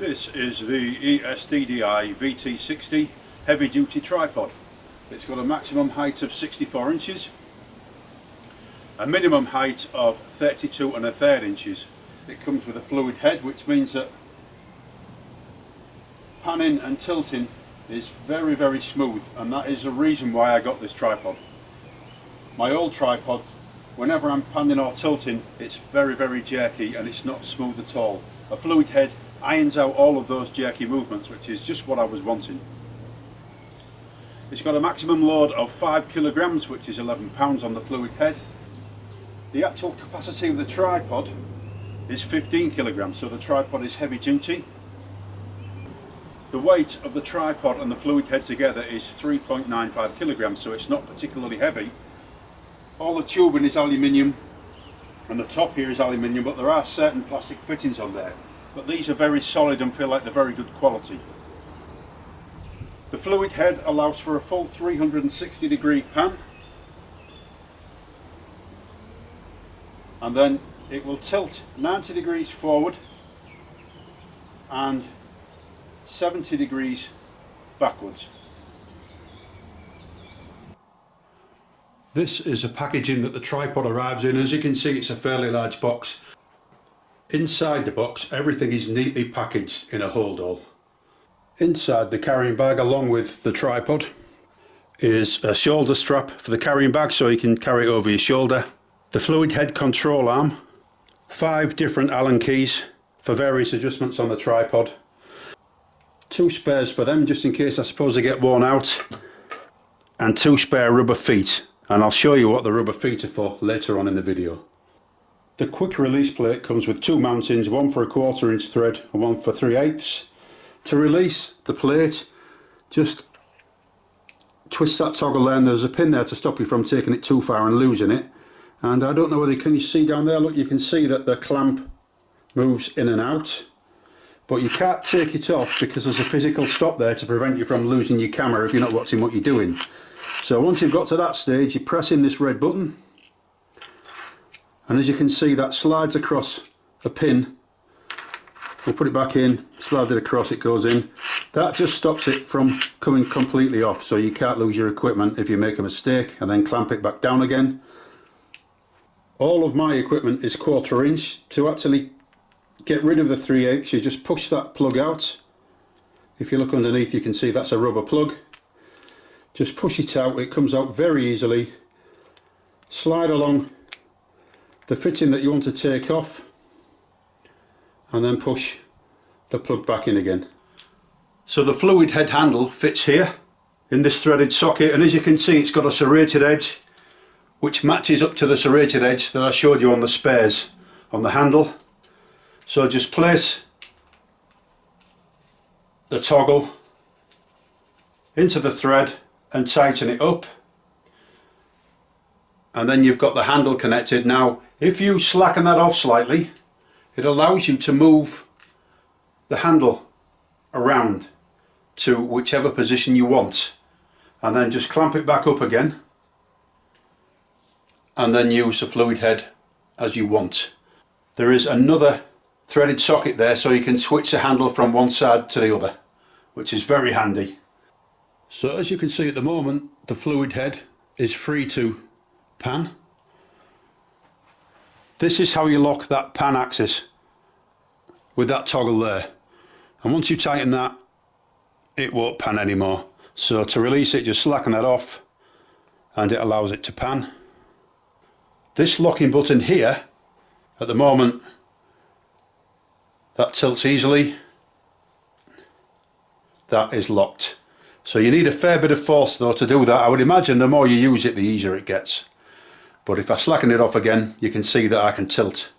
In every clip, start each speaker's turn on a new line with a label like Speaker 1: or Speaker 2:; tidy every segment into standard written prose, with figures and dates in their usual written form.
Speaker 1: This is the ESDDI VT60 heavy duty tripod. It's got a maximum height of 64 inches, a minimum height of 32 1/3 inches. It comes with a fluid head, which means that panning and tilting is very smooth, and that is the reason why I got this tripod. My old tripod, whenever I'm panning or tilting, it's very jerky and it's not smooth at all. A fluid head irons out all of those jerky movements, which is just what I was wanting. It's got a maximum load of 5 kilograms, which is 11 pounds on the fluid head. The actual capacity of the tripod is 15 kilograms, so the tripod is heavy duty. The weight of the tripod and the fluid head together is 3.95 kilograms, so it's not particularly heavy. All the tubing is aluminium and the top here is aluminium, but there are certain plastic fittings on there. But these are very solid and feel like they're very good quality. The fluid head allows for a full 360-degree pan, and then it will tilt 90 degrees forward and 70 degrees backwards. This is the packaging that the tripod arrives in. As you can see, it's a fairly large box. Inside the box, everything is neatly packaged in a hold-all. Inside the carrying bag, along with the tripod, is a shoulder strap for the carrying bag so you can carry it over your shoulder. The fluid head control arm, 5 different Allen keys for various adjustments on the tripod, 2 spares for them just in case I suppose they get worn out, and 2 spare rubber feet, and I'll show you what the rubber feet are for later on in the video. The quick release plate comes with 2 mountings, one for a 1/4 inch thread and one for 3/8. To release the plate, just twist that toggle there, and there's a pin there to stop you from taking it too far and losing it. And I don't know whether you see down there, look, you can see that the clamp moves in and out, but you can't take it off because there's a physical stop there to prevent you from losing your camera if you're not watching what you're doing. So once you've got to that stage, you press in this red button, and as you can see, that slides across a pin. We'll put it back in, slide it across, it goes in. That just stops it from coming completely off, so you can't lose your equipment if you make a mistake, and then clamp it back down again. All of my equipment is 1/4 inch. To actually get rid of the 3/8, you just push that plug out. If you look underneath, you can see that's a rubber plug. Just push it out, it comes out very easily. Slide along the fitting that you want to take off, and then push the plug back in again. So the fluid head handle fits here in this threaded socket, and as you can see, it's got a serrated edge which matches up to the serrated edge that I showed you on the spares on the handle. So just place the toggle into the thread and tighten it up, and then you've got the handle connected. Now if you slacken that off slightly, it allows you to move the handle around to whichever position you want, and then just clamp it back up again, and then use the fluid head as you want. There is another threaded socket there so you can switch the handle from one side to the other, which is very handy. So as you can see at the moment, the fluid head is free to pan. This is how you lock that pan axis, with that toggle there, and once you tighten that, it won't pan anymore. So to release it, just slacken that off and it allows it to pan. This locking button here, at the moment, that tilts easily. That is locked. So you need a fair bit of force though to do that. I would imagine the more you use it, the easier it gets. But if I slacken it off again, you can see that I can tilt.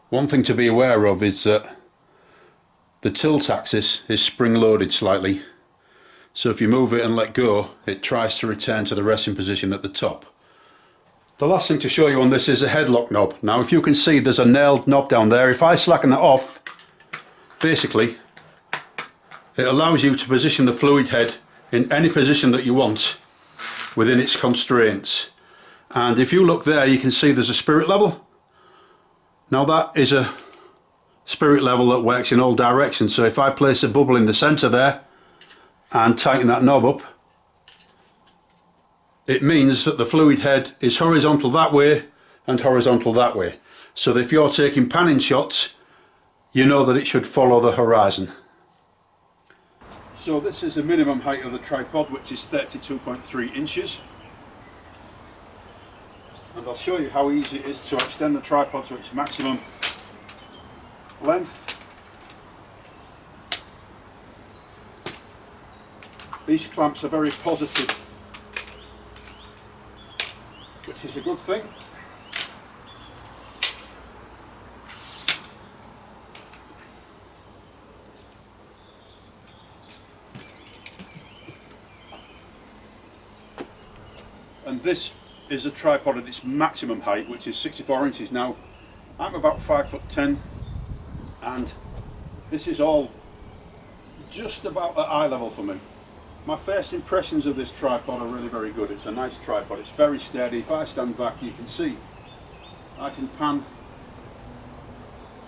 Speaker 1: One thing to be aware of is that the tilt axis is spring loaded slightly. So if you move it and let go, it tries to return to the resting position at the top. The last thing to show you on this is a headlock knob. Now if you can see, there's a nailed knob down there. If I slacken that off, basically it allows you to position the fluid head in any position that you want within its constraints. And if you look there, you can see there's a spirit level. Now that is a spirit level that works in all directions. So if I place a bubble in the centre there and tighten that knob up, it means that the fluid head is horizontal that way and horizontal that way. So that if you're taking panning shots, you know that it should follow the horizon. So this is the minimum height of the tripod, which is 32.3 inches. And I'll show you how easy it is to extend the tripod to its maximum length. These clamps are very positive, which is a good thing. And this is a tripod at its maximum height, which is 64 inches. Now, I'm about 5'10", and this is all just about at eye level for me. My first impressions of this tripod are really very good. It's a nice tripod, it's very steady. If I stand back, you can see I can pan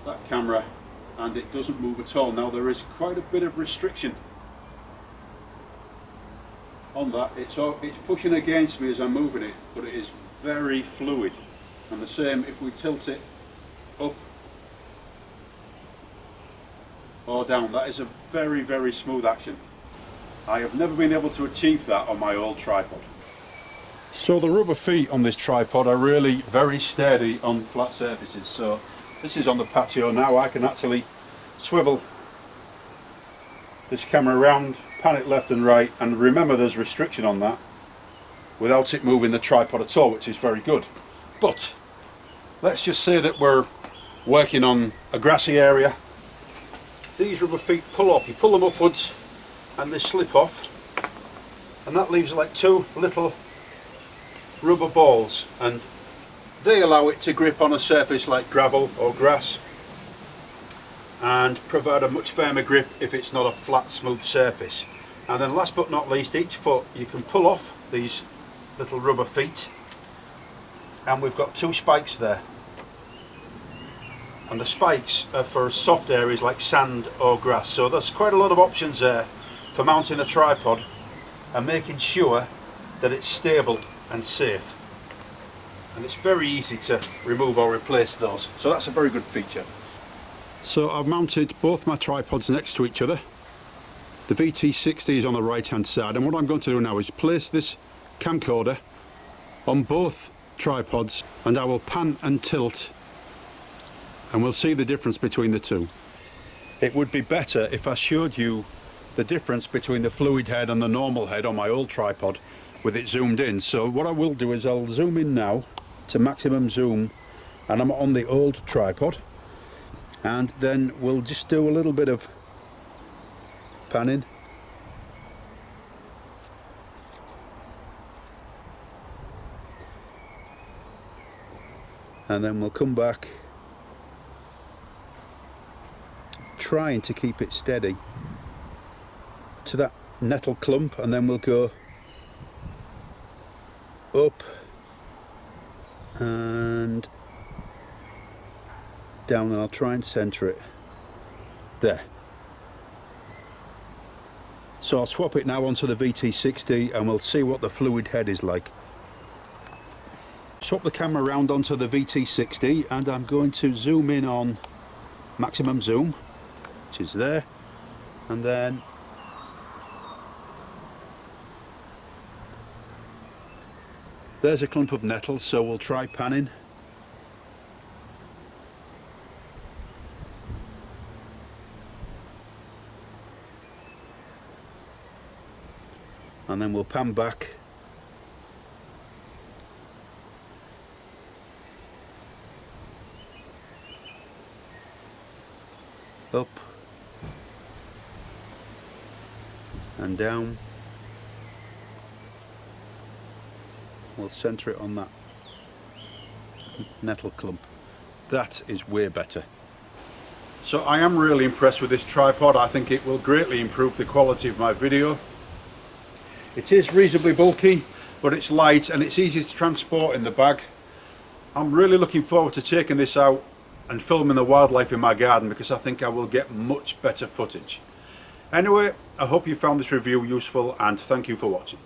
Speaker 1: that camera and it doesn't move at all. Now, there is quite a bit of restriction on that. It's pushing against me as I'm moving it, but it is very fluid. And the same if we tilt it up or down. That is a very, very smooth action. I have never been able to achieve that on my old tripod. So the rubber feet on this tripod are really very sturdy on flat surfaces. So this is on the patio now. I can actually swivel this camera around, pan it left and right, and remember there's restriction on that without it moving the tripod at all, which is very good. But let's just say that we're working on a grassy area. These rubber feet pull off. You pull them upwards and they slip off, and that leaves like two little rubber balls, and they allow it to grip on a surface like gravel or grass and provide a much firmer grip if it's not a flat, smooth surface. And then last but not least, each foot you can pull off these little rubber feet, and we've got two spikes there, and the spikes are for soft areas like sand or grass. So there's quite a lot of options there for mounting the tripod and making sure that it's stable and safe, and it's very easy to remove or replace those, so that's a very good feature. So I've mounted both my tripods next to each other. The VT60 is on the right hand side, and what I'm going to do now is place this camcorder on both tripods, and I will pan and tilt, and we'll see the difference between the two. It would be better if I showed you the difference between the fluid head and the normal head on my old tripod with it zoomed in. So what I will do is I'll zoom in now to maximum zoom, and I'm on the old tripod, and then we'll just do a little bit of panning. And then we'll come back, trying to keep it steady to that nettle clump, and then we'll go up and down, and I'll try and centre it there. So I'll swap it now onto the VT60 and we'll see what the fluid head is like. Swap the camera around onto the VT60 and I'm going to zoom in on maximum zoom, which is there, and then there's a clump of nettles, so we'll try panning. And then we'll pan back. Up and down. We'll centre it on that nettle clump. That is way better. So I am really impressed with this tripod. I think it will greatly improve the quality of my video. It is reasonably bulky, but it's light and it's easy to transport in the bag. I'm really looking forward to taking this out and filming the wildlife in my garden, because I think I will get much better footage. Anyway, I hope you found this review useful, and thank you for watching.